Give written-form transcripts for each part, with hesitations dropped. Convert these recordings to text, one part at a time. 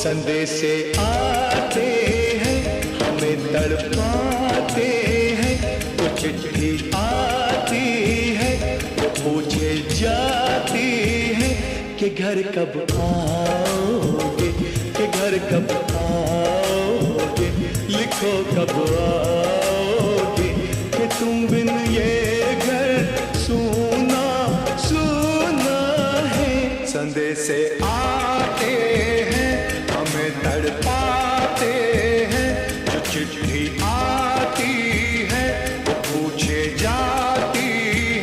संदेशे आते हैं, हमें तड़पाते हैं। वो चिट्ठी आती है, वो पूछे जाती है कि घर कब आओगे, कि घर कब आओगे, लिखो कब आओगे, कि तुम बिन ये घर सूना सूना है। संदेशे आते हैं, हमें तड़पाते हैं। जो चिट्ठी आती है, वो पूछे जाती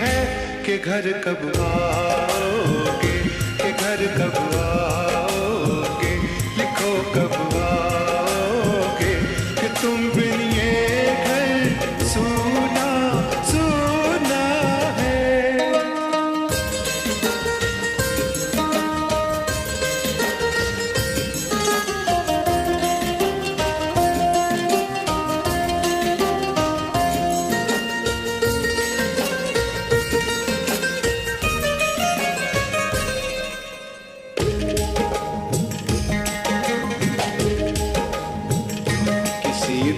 है कि घर कब आओगे, कि घर कब आओगे, लिखो कब आओगे, कि तुम बिन ये घर सूना सूना है।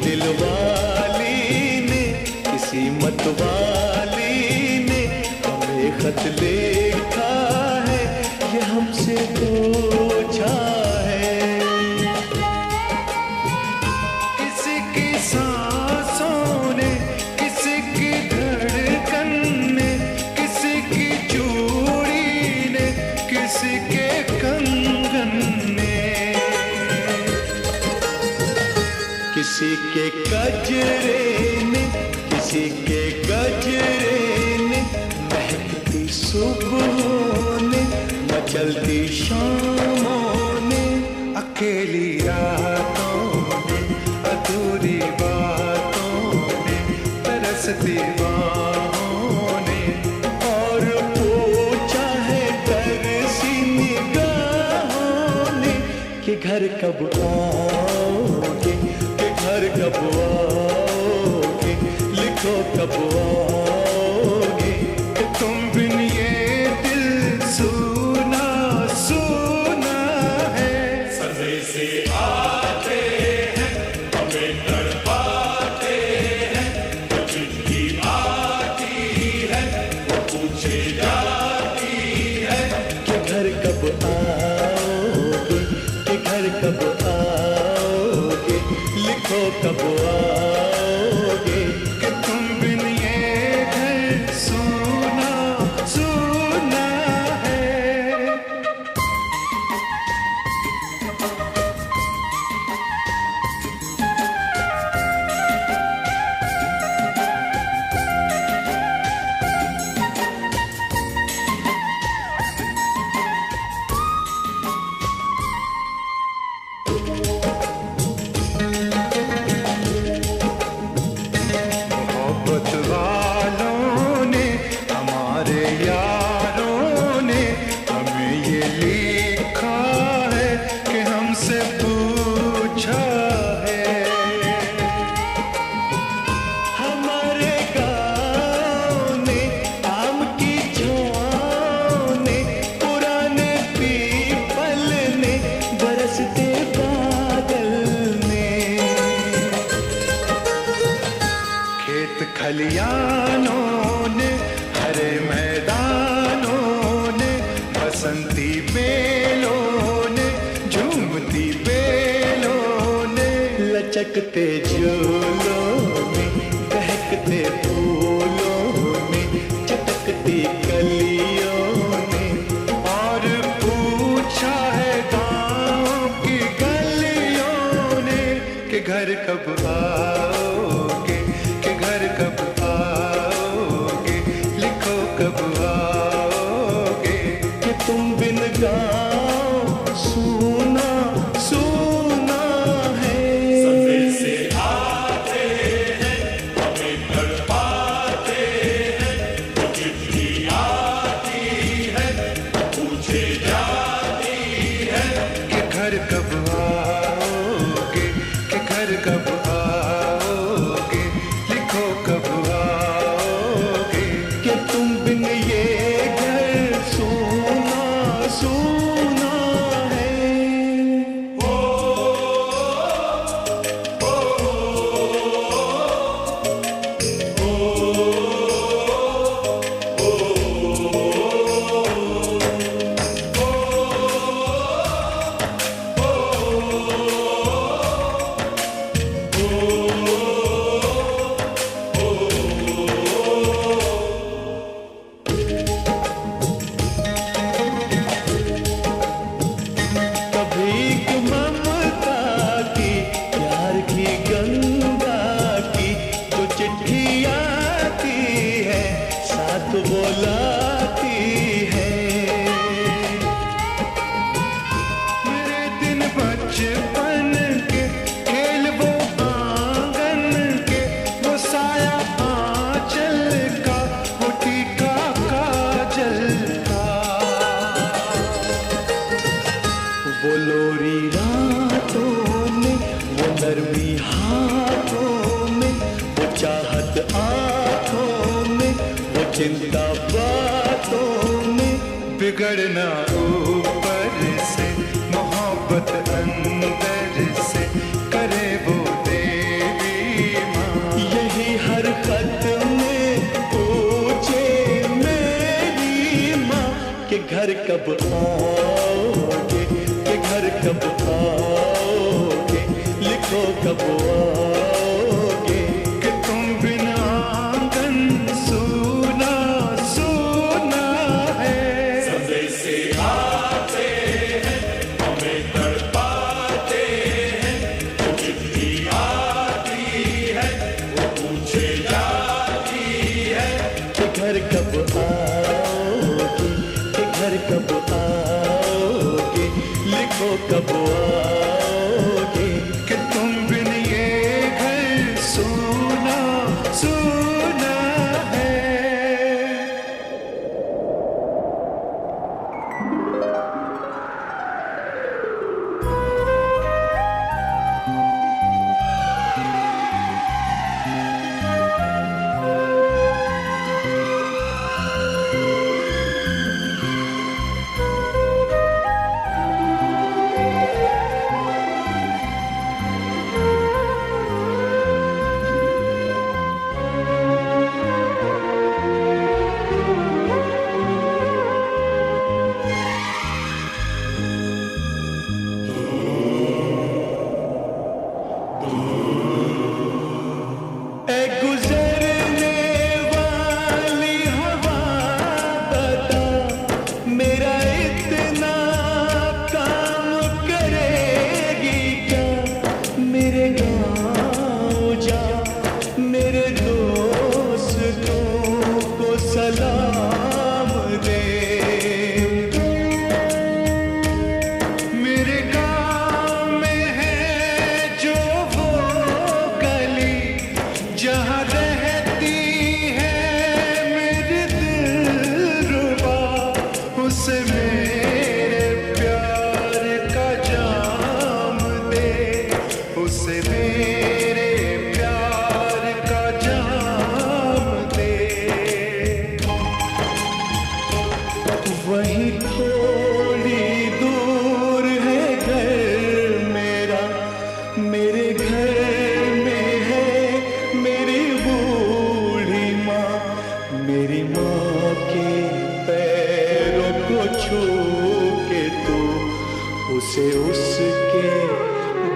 दिलवाली ने, किसी मतवाली ने हमें खत लिखा है, ये हमसे पूछा है। किसी की सांसों ने, किसी की धड़कन ने, किसी की चूड़ी ने, किसी के कंगन ने, किसी के गजरे ने, किसी के गजरे ने, महकती सुबहों ने, मचलती शामों ने, अकेली रातों ने, अधूरी बातों ने, तरसती बाहों ने, और पूछा है तरसी निगाहों ने कि घर कब आओगे, घर कब आओगे, लिखो कब आओगे, कि तुम बिन ये दिल सूना सूना है। संदेशे आते हैं, हमें तड़पाते हैं। जो चिट्ठी आती है, वो पूछे जाती है कि घर कब आओगे, कि घर कब आओगे, लिखो कब आओगे, कि तुम बिन ये घर सूना सूना है। मोहब्बत वालों ने, हमारे यारों ने हमें ये लिखा है कि हमसे पूछा है। हमारे गाँव ने, आम की छाँव ने, पुराने पीपल ने, बरसते बादल ने, खेत खलियानों ने, हरे मैदानों ने, बसंती बेलों ने, झूमती बेलों ने, लचकते झूलों ने, बहकते फूलों ने, चटकती कलियों ने, और पूछा है गाँव की गलियों ने कि घर कब आओगे, कि घर कब आओगे, लिखो कब आओगे, कि तुम बिन गाँव सूना सूना है। संदेशे आते हैं, हमें तड़पाते हैं। जो चिट्ठी आती है, पूछे जाती है कि घर कब आओगे, कि घर कब बचपन के खेल वो आंगन के, वो साया आंचल का, वो टीका काजल का, वो लोरी रातों में, वो नरमी हाथों में, वो चाहत आंखों में, वो चिंता बातों में, बिगड़ना ऊपर से, मोहब्बत अंदर से, करे वो देवी माँ। यही हर खत में पूछे मेरी माँ कि घर कब आओगे, कि घर कब आओगे, लिखो कब आओगे, कि तुम बिना आंगन सूना सूना है। संदेशे आते हैं, हमें तड़पाते हैं, वो चिट्ठी आती है, वो पूछे जाती है कि घर कब आओगे, कि घर कब आओगे, लिखो कब आओगे, कि तुम बिन ये घर सूना सूना है। ए गुजरने वाली हवा बता, मेरा इतना काम करेगी क्या, मेरे गाँव जा, मेरे दोस्तों को सलाम दे, मेरे गाँव में है जो वो गली, जहाँ रहती है मेरी दिलरुबा, उसे मेरे प्यार का जाम दे, उसे मेरे प्यार का जाम दे। वहीं थोड़ी दूर है घर मेरा, मेरे घर में है मेरी बूढ़ी माँ, मेरी माँ के पैरों को छू के तू उसे उसके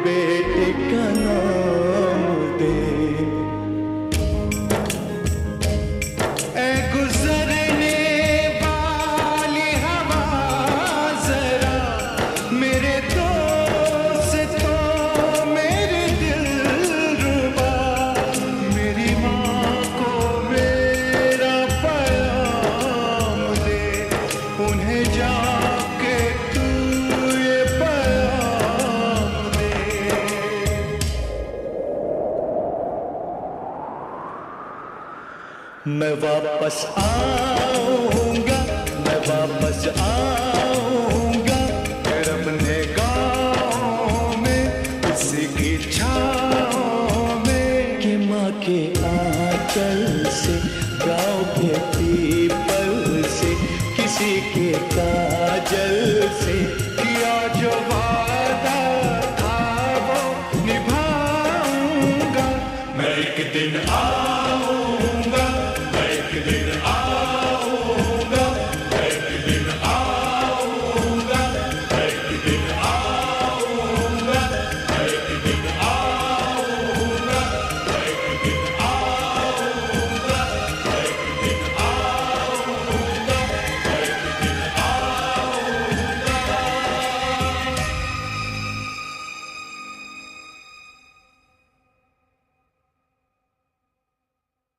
बेटे का नाम दे। ए गुजरने वाली हवा जरा, मेरे दोस्तों मेरी दिलरुबा, मेरी माँ को मेरा पैगाम दे, उन्हें जाके तू ये पैगाम दे। मैं वापस आऊंगा, मैं वापस आऊंगा, फिर अपने गाँव में इसी की छाँव में, कि माँ के आंचल से, गाँव के पीपल से, किसी के काजल से, किया जो वादा था वो निभाऊंगा। मैं एक दिन